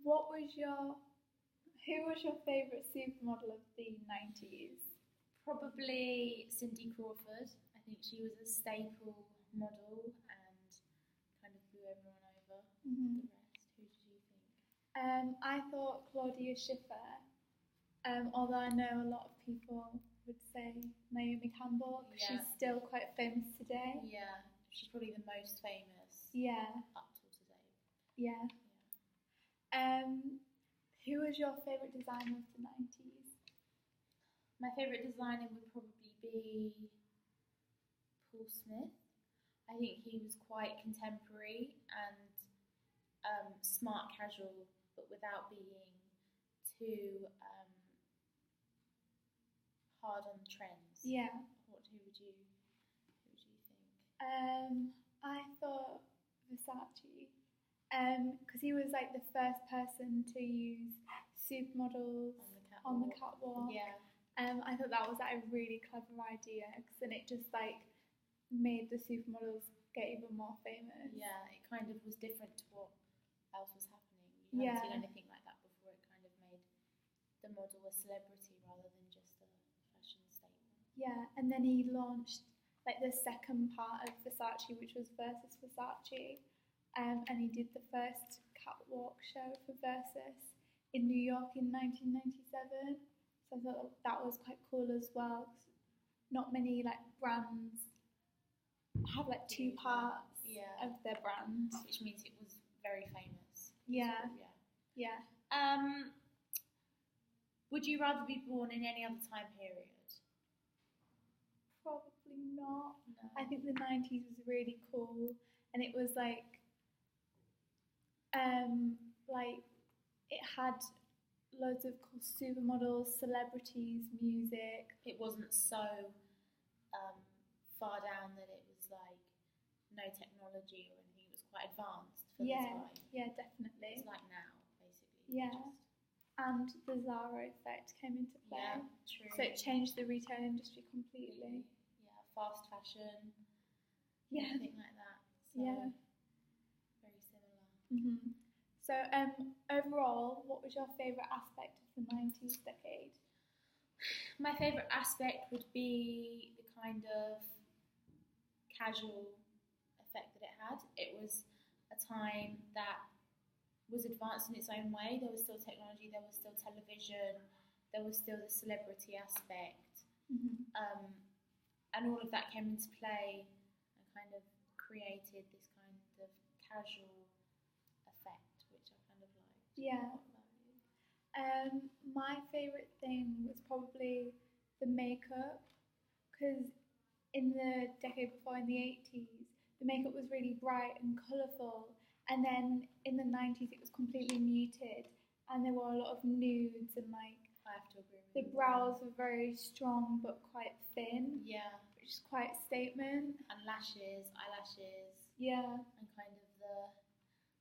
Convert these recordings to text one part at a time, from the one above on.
Who was your favourite supermodel of the 90s? Probably Cindy Crawford. I think she was a staple model and kind of blew everyone over. Mm-hmm. The rest, who did you think? I thought Claudia Schiffer, although I know a lot of people would say Naomi Campbell, because she's still quite famous today. Yeah, she's probably the most famous. Yeah. Up till today. Yeah. Who was your favourite designer of the 90s? My favourite designer would probably be Paul Smith. I think he was quite contemporary and smart casual, but without being too hard on trends. Yeah. Who would you think? I thought Versace. Because he was like the first person to use supermodels on the catwalk. Yeah. I thought that was like a really clever idea, because then it just like made the supermodels get even more famous. Yeah, it kind of was different to what else was happening. You haven't seen anything like that before. It kind of made the model a celebrity rather than just a fashion statement. Yeah, and then he launched like the second part of Versace, which was Versus Versace. And he did the first catwalk show for Versus in New York in 1997. So I thought that was quite cool as well. Not many like brands have like two parts of their brand, which means it was very famous. Yeah. Yeah. Would you rather be born in any other time period? Probably not. No. I think the 90s was really cool, and it was like it had loads of cool supermodels, celebrities, music. It wasn't so far down that it was like no technology or anything. It was quite advanced for the time. Yeah, definitely. It's like now, basically. Yeah. And the Zara effect came into play. Yeah, true. So it changed the retail industry completely. Yeah, fast fashion. Yeah. Anything like that. So yeah. Very similar. Mm-hmm. So overall, what was your favourite aspect of the 90s decade? My favourite aspect would be the kind of casual effect that it had. It was a time that was advanced in its own way. There was still technology, there was still television, there was still the celebrity aspect. Mm-hmm. And all of that came into play and kind of created this kind of casual effect, which I kind of liked. Yeah. My favourite thing was probably the makeup, because in the decade before, in the 80s, the makeup was really bright and colourful, and then in the 90s it was completely muted, and there were a lot of nudes, and like I have to agree with the brows were very strong but quite thin. Yeah. Which is quite a statement. And lashes, eyelashes. Yeah. And kind of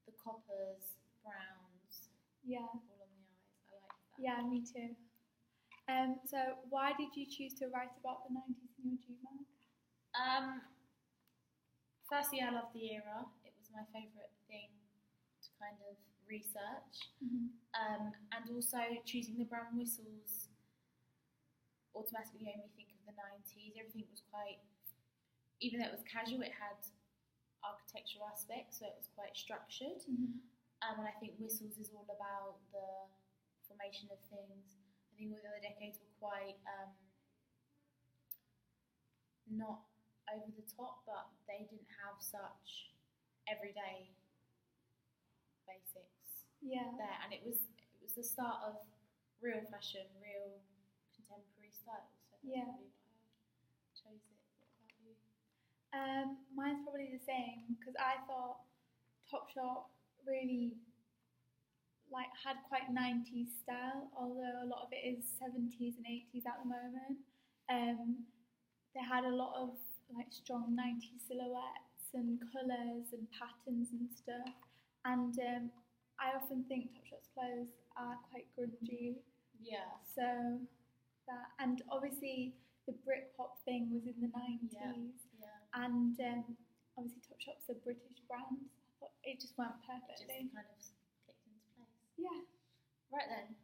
the coppers, browns. Yeah. All on the eyes. I like that. Yeah, me too. So why did you choose to write about the 90s in your GMAG? Firstly, I love the era. It was my favourite thing to kind of research. Mm-hmm. And also choosing the brown whistles automatically made me think of the 90s. Everything was quite, even though it was casual, it had architectural aspects, so it was quite structured. Mm-hmm. And I think whistles is all about the formation of things. I think all the other decades were quite not over the top, but they didn't have such everyday basics there. And it was the start of real fashion, real contemporary style. So that's probably why I chose it. What about you? Mine's probably the same, because I thought Topshop really like had quite 90s style, although a lot of it is 70s and 80s at the moment. They had a lot of like strong 90s silhouettes and colours and patterns and stuff. And I often think Topshop's clothes are quite grungy. Yeah. So that, and obviously the Britpop thing was in the 90s. Yeah. And obviously Topshop's a British brand. So I thought it just went perfectly. It just kind of clicked into place. Yeah. Right then,